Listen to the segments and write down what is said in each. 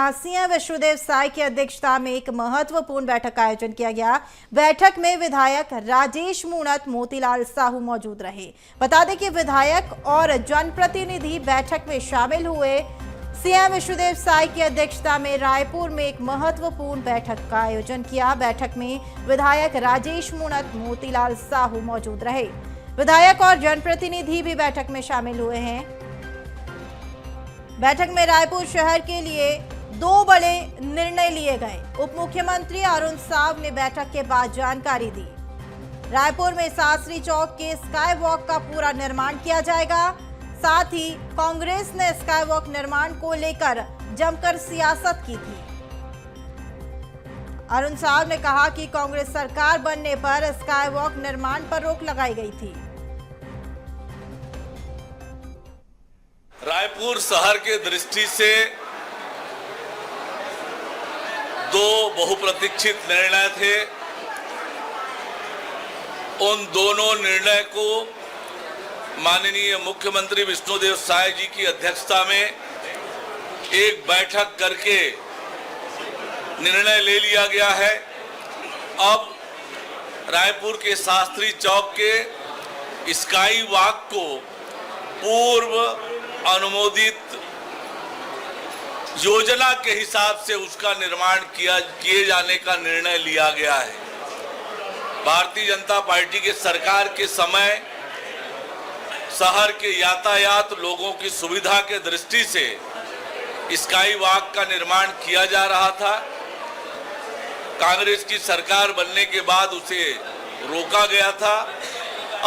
जहां सीएम विष्णुदेव साय की अध्यक्षता में एक महत्वपूर्ण बैठक का आयोजन किया गया। बैठक में विधायक राजेश मूणत, मोतीलाल साहू मौजूद रहे। बता दें कि विधायक और जनप्रतिनिधि बैठक में शामिल हुए। सीएम विष्णुदेव साय की अध्यक्षता में रायपुर में एक महत्वपूर्ण बैठक का आयोजन किया। बैठक में विधायक राजेश मूणत, मोतीलाल साहू मौजूद रहे। विधायक और जनप्रतिनिधि भी बैठक में शामिल हुए हैं। बैठक में रायपुर शहर के लिए 2 बड़े निर्णय लिए गए। उप मुख्यमंत्री अरुण साव ने बैठक के बाद जानकारी दी। रायपुर में शास्त्री चौक के स्काई वॉक का पूरा निर्माण किया जाएगा। साथ ही कांग्रेस ने स्काई वॉक निर्माण को लेकर जमकर सियासत की थी। अरुण साव ने कहा कि कांग्रेस सरकार बनने पर स्काई वॉक निर्माण पर रोक लगाई गई थी। रायपुर शहर के दृष्टि से 2 बहुप्रतीक्षित निर्णय थे। उन दोनों निर्णय को माननीय मुख्यमंत्री विष्णुदेव साय जी की अध्यक्षता में एक बैठक करके निर्णय ले लिया गया है। अब रायपुर के शास्त्री चौक के स्काई वॉक को पूर्व अनुमोदित योजना के हिसाब से उसका निर्माण किए जाने का निर्णय लिया गया है। भारतीय जनता पार्टी के सरकार के समय शहर के यातायात लोगों की सुविधा के दृष्टि से स्काई वॉक का निर्माण किया जा रहा था। कांग्रेस की सरकार बनने के बाद उसे रोका गया था।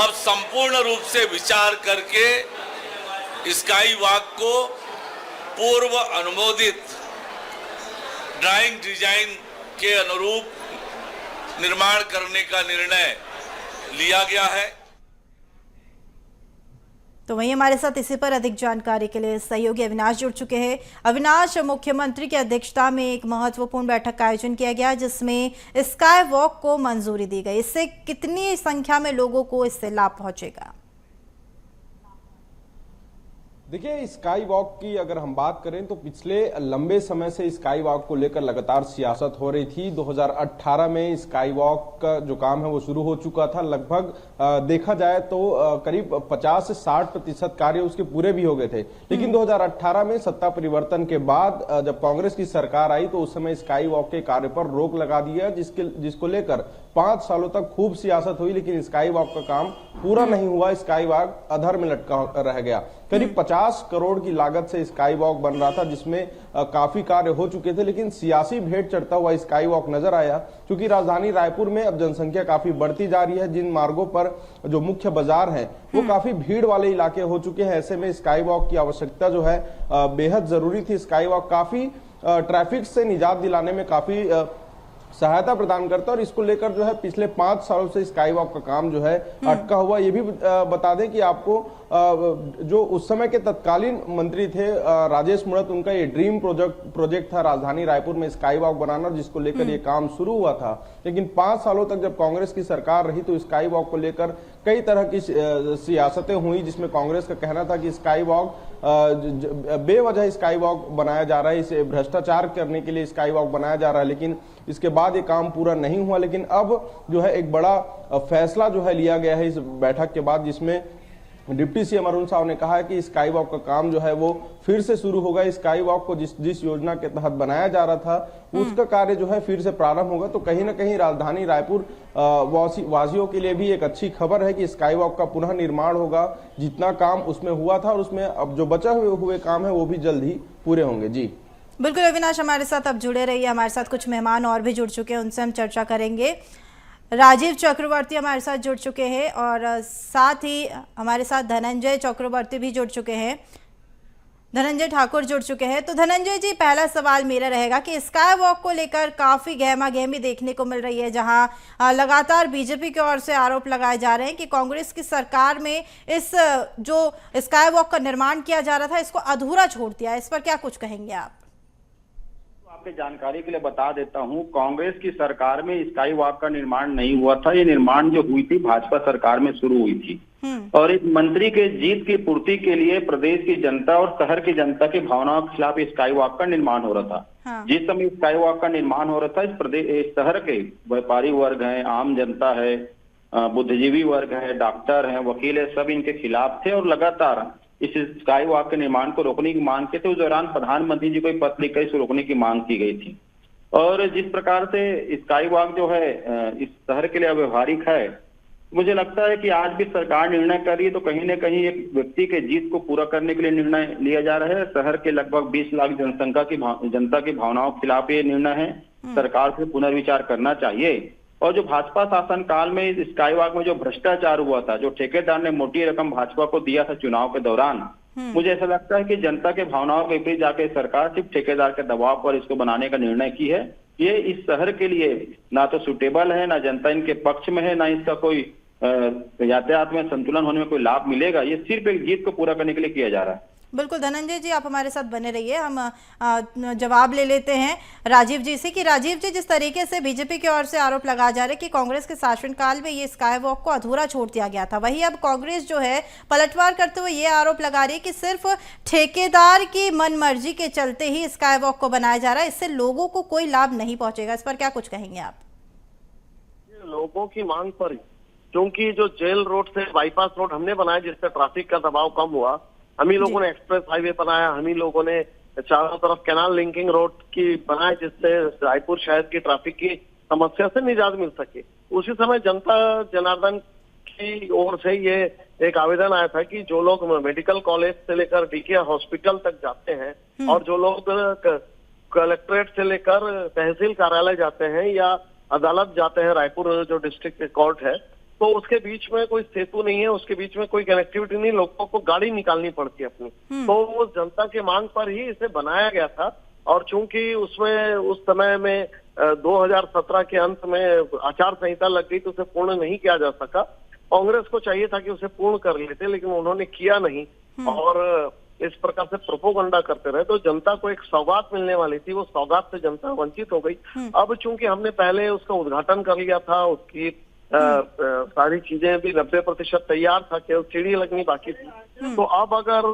अब संपूर्ण रूप से विचार करके स्काई वॉक को पूर्व अनुमोदित ड्राइंग डिजाइन के अनुरूप निर्माण करने का निर्णय लिया गया है। तो वहीं हमारे साथ इसी पर अधिक जानकारी के लिए सहयोगी अविनाश जुड़ चुके हैं। अविनाश, मुख्यमंत्री की अध्यक्षता में एक महत्वपूर्ण बैठक का आयोजन किया गया जिसमें स्काई वॉक को मंजूरी दी गई। इससे कितनी संख्या में लोगों को इससे लाभ पहुंचेगा? देखिए, स्काई वॉक की अगर हम बात करें तो पिछले लंबे समय से स्काई वॉक को लेकर लगातार सियासत हो रही थी। 2018 में स्काई वॉक का जो काम है वो शुरू हो चुका था। लगभग देखा जाए तो करीब 50 से 60% कार्य उसके पूरे भी हो गए थे। लेकिन 2018 में सत्ता परिवर्तन के बाद जब कांग्रेस की सरकार आई तो उस समय स्काई वॉक के कार्य पर रोक लगा दिया, जिसको लेकर 5 सालों तक खूब सियासत हुई, लेकिन स्काई वॉक का काम पूरा नहीं हुआ। स्काई वॉक अधर में लटका रह गया। करीब 50 करोड़ की लागत से स्काई वॉक बन रहा था, जिसमें काफी कार्य हो चुके थे, लेकिन सियासी भेंट चढ़ता हुआ स्काई वॉक नजर आया। क्योंकि राजधानी रायपुर में अब जनसंख्या काफी बढ़ती जा रही है। जिन मार्गों पर जो मुख्य बाजार हैं वो काफी भीड़ वाले इलाके हो चुके हैं। ऐसे में स्काई वॉक की आवश्यकता जो है बेहद जरूरी थी। स्काई वॉक काफी ट्रैफिक से निजात दिलाने में काफी सहायता प्रदान करता है और इसको लेकर जो है पिछले 5 सालों से स्काई वॉक का काम जो है अटका हुआ। ये भी बता दें कि आपको जो उस समय के तत्कालीन मंत्री थे राजेश मूणत, उनका ये ड्रीम प्रोजेक्ट था राजधानी रायपुर में स्काई वॉक बनाना, जिसको लेकर ये काम शुरू हुआ था। लेकिन 5 सालों तक जब कांग्रेस की सरकार रही तो स्काई वॉक को लेकर कई तरह की सियासतें हुई, जिसमें कांग्रेस का कहना था कि स्काई वॉक बेवजह स्काई वॉक बनाया जा रहा है, इसे भ्रष्टाचार करने के लिए स्काई वॉक बनाया जा रहा है। लेकिन इसके बाद ये काम पूरा नहीं हुआ। लेकिन अब जो है एक बड़ा फैसला जो है लिया गया है इस बैठक के बाद, जिसमें डिप्टी सीएम अरुण साव ने कहा है कि स्काई वॉक का काम जो है वो फिर से शुरू होगा। स्काई वॉक को जिस योजना के तहत बनाया जा रहा था उसका कार्य जो है फिर से प्रारंभ होगा। तो कहीं ना कहीं राजधानी रायपुर वासियों के लिए भी एक अच्छी खबर है कि स्काई वॉक का पुनः निर्माण होगा। जितना काम उसमें हुआ था और उसमें अब जो बचा हुए काम है वो भी जल्द ही पूरे होंगे। जी बिल्कुल अविनाश, हमारे साथ अब जुड़े रहिए। हमारे साथ कुछ मेहमान और भी जुड़ चुके हैं, उनसे हम चर्चा करेंगे। राजीव चक्रवर्ती हमारे साथ जुड़ चुके हैं और साथ ही हमारे साथ धनंजय चक्रवर्ती भी जुड़ चुके हैं। धनंजय ठाकुर जुड़ चुके हैं। तो धनंजय जी, पहला सवाल मेरा रहेगा कि स्काई वॉक को लेकर काफी गहमागहमी देखने को मिल रही है, जहां लगातार बीजेपी की ओर से आरोप लगाए जा रहे हैं कि कांग्रेस की सरकार में इस जो स्काई वॉक का निर्माण किया जा रहा था इसको अधूरा छोड़ दिया। इस पर क्या कुछ कहेंगे आप? आपके जानकारी के लिए बता देता हूं, कांग्रेस की सरकार में स्काई वॉक का निर्माण नहीं हुआ था। ये निर्माण जो हुई थी भाजपा सरकार में शुरू हुई थी और एक मंत्री के जीत की पूर्ति के लिए प्रदेश की जनता और शहर की जनता की भावनाओं के खिलाफ स्काई वॉक का निर्माण हो रहा था। हाँ। जिस समय स्काई वॉक का निर्माण हो रहा था, इस शहर के व्यापारी वर्ग हैं, आम जनता है, बुद्धिजीवी वर्ग है, डॉक्टर हैं, वकील है, सब इनके खिलाफ थे और लगातार इस स्काई वॉक के निर्माण को रोकने की मांग की थी। उस दौरान प्रधानमंत्री जी को एक पत्र लिखकर इसे रोकने की मांग की गई थी। और जिस प्रकार से स्काई वॉक जो है इस शहर के लिए अव्यवहारिक है, मुझे लगता है कि आज भी सरकार निर्णय कर रही है तो कहीं न कहीं एक व्यक्ति के जीत को पूरा करने के लिए निर्णय लिया जा रहा है। शहर के लगभग 20 लाख जनता की भावनाओं के खिलाफ ये निर्णय है। सरकार से पुनर्विचार करना चाहिए। और जो भाजपा शासन काल में इस स्काई वॉक में जो भ्रष्टाचार हुआ था, जो ठेकेदार ने मोटी रकम भाजपा को दिया था चुनाव के दौरान, मुझे ऐसा लगता है कि जनता के भावनाओं के विपरीत जाके सरकार सिर्फ ठेकेदार के दबाव पर इसको बनाने का निर्णय की है। ये इस शहर के लिए ना तो सुटेबल है, ना जनता इनके पक्ष में है, ना इसका कोई यातायात में संतुलन होने में कोई लाभ मिलेगा। ये सिर्फ एक जीत को पूरा करने के लिए किया जा रहा है। बिल्कुल धनंजय जी, आप हमारे साथ बने रहिए। हम जवाब ले लेते हैं राजीव जी से कि राजीव जी, जिस तरीके से बीजेपी की ओर से आरोप लगाया जा रहा है कि कांग्रेस के शासनकाल में ये स्काई वॉक को अधूरा छोड़ दिया गया था, वही अब कांग्रेस जो है पलटवार करते हुए ये आरोप लगा रही है कि सिर्फ ठेकेदार की मनमर्जी के चलते ही स्काई वॉक को बनाया जा रहा है, इससे लोगों को कोई लाभ नहीं पहुंचेगा। इस पर क्या कुछ कहेंगे आप? लोगों की मांग पर, क्योंकि जो जेल रोड से बाईपास रोड हमने बनाया जिससे ट्रैफिक का दबाव कम हुआ, हम ही लोगों ने एक्सप्रेस हाईवे बनाया, हम ही लोगों ने चारों तरफ कैनाल लिंकिंग रोड की बनाए जिससे रायपुर शहर की ट्रैफिक की समस्या से निजात मिल सके। उसी समय जनता जनार्दन की ओर से ये एक आवेदन आया था कि जो लोग मेडिकल कॉलेज से लेकर डीके हॉस्पिटल तक जाते हैं और जो लोग कलेक्ट्रेट से लेकर तहसील कार्यालय जाते हैं या अदालत जाते हैं, रायपुर जो डिस्ट्रिक्ट कोर्ट है, तो उसके बीच में कोई सेतु नहीं है, उसके बीच में कोई कनेक्टिविटी नहीं, लोगों को गाड़ी निकालनी पड़ती है अपनी। तो वो जनता की मांग पर ही इसे बनाया गया था। और चूंकि उसमें उस समय में 2017 के अंत में आचार संहिता लग गई तो उसे पूर्ण नहीं किया जा सका। कांग्रेस को चाहिए था कि उसे पूर्ण कर लेते, लेकिन उन्होंने किया नहीं और इस प्रकार से प्रोपोगंडा करते रहे। तो जनता को एक सौगात मिलने वाली थी, वो सौगात से जनता वंचित हो गई। अब चूंकि हमने पहले उसका उद्घाटन कर लिया था, उसकी सारी चीजें भी 90% तैयार था, केवल सीढ़ी लगनी बाकी थी, तो अब अगर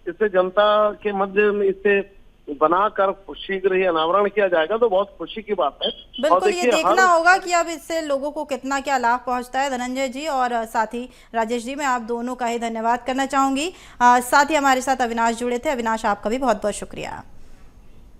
इसे जनता के मध्य में इसे बनाकर शीघ्र ही अनावरण किया जाएगा तो बहुत खुशी की बात है। बिल्कुल, ये देखना होगा कि अब इससे लोगों को कितना क्या लाभ पहुंचता है। धनंजय जी और साथ ही राजेश जी, मैं आप दोनों का ही धन्यवाद करना चाहूंगी। साथ ही हमारे साथ अविनाश जुड़े थे। अविनाश, आपका भी बहुत बहुत शुक्रिया।